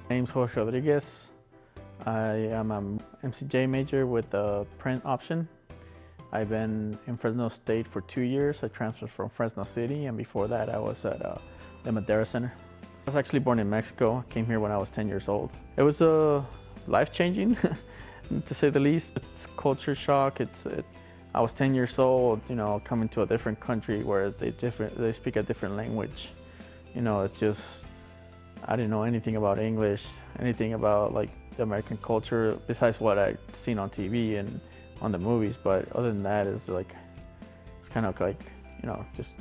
My name's Jorge Rodriguez. I am an MCJ major with a print option. I've been in Fresno State for 2 years. I transferred from Fresno City, and before that I was at the Madera Center. I was actually born in Mexico. I came here when I was 10 years old. It was life-changing, to say the least. It's culture shock. I was 10 years old, coming to a different country where they speak a different language. It's just, I didn't know anything about English, anything about like the American culture besides what I'd seen on TV and on the movies. But other than that, it's kind of like, just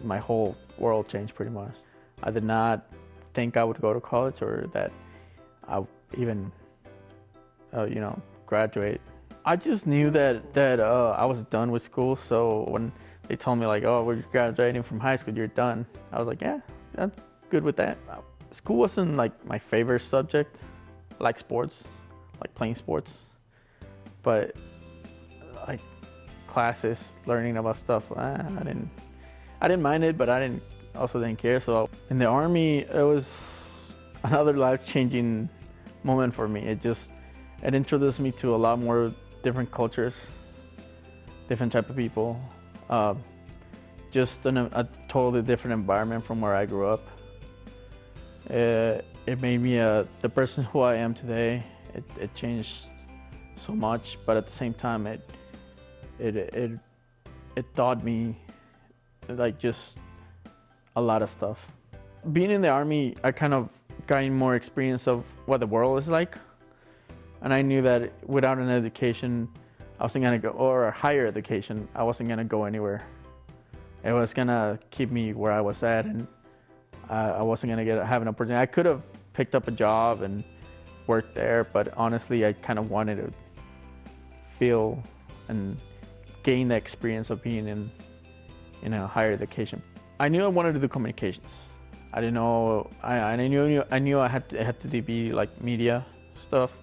my whole world changed pretty much. I did not think I would go to college or that I even, graduate. I just knew that I was done with school. So when they told me like, oh, we're graduating from high school, you're done, I was like, yeah, I'm good with that. School wasn't like my favorite subject. I like sports, like playing sports, but like classes, learning about stuff, I didn't mind it, but I also didn't care. So in the Army, it was another life-changing moment for me. It introduced me to a lot more different cultures, different type of people, just in a totally different environment from where I grew up. It made me the person who I am today. It changed so much, but at the same time, it taught me like just a lot of stuff. Being in the Army, I kind of gained more experience of what the world is like, and I knew that without an education, I wasn't gonna go, or a higher education, I wasn't gonna go anywhere. It was gonna keep me where I was at, and I wasn't gonna have an opportunity. I could have picked up a job and worked there, but honestly, I kind of wanted to feel and gain the experience of being in a higher education. I knew I wanted to do communications. I didn't know. I knew I had to be like media stuff.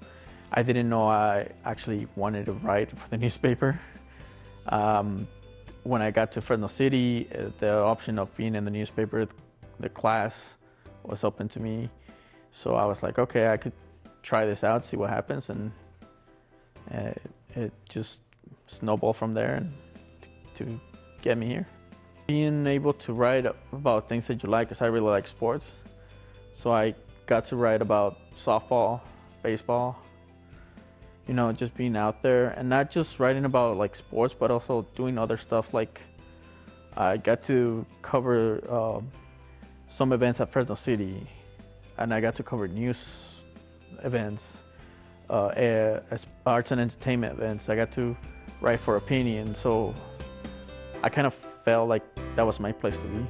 I didn't know I actually wanted to write for the newspaper. When I got to Fresno City, the option of being in the newspaper, the class was open to me. So I was like, okay, I could try this out, see what happens, and it just snowballed from there and to get me here. Being able to write about things that you like, because I really like sports. So I got to write about softball, baseball, just being out there and not just writing about like sports, but also doing other stuff. Like I got to cover some events at Fresno City, and I got to cover news events, arts and entertainment events. I got to write for Opinion, so I kind of felt like that was my place to be.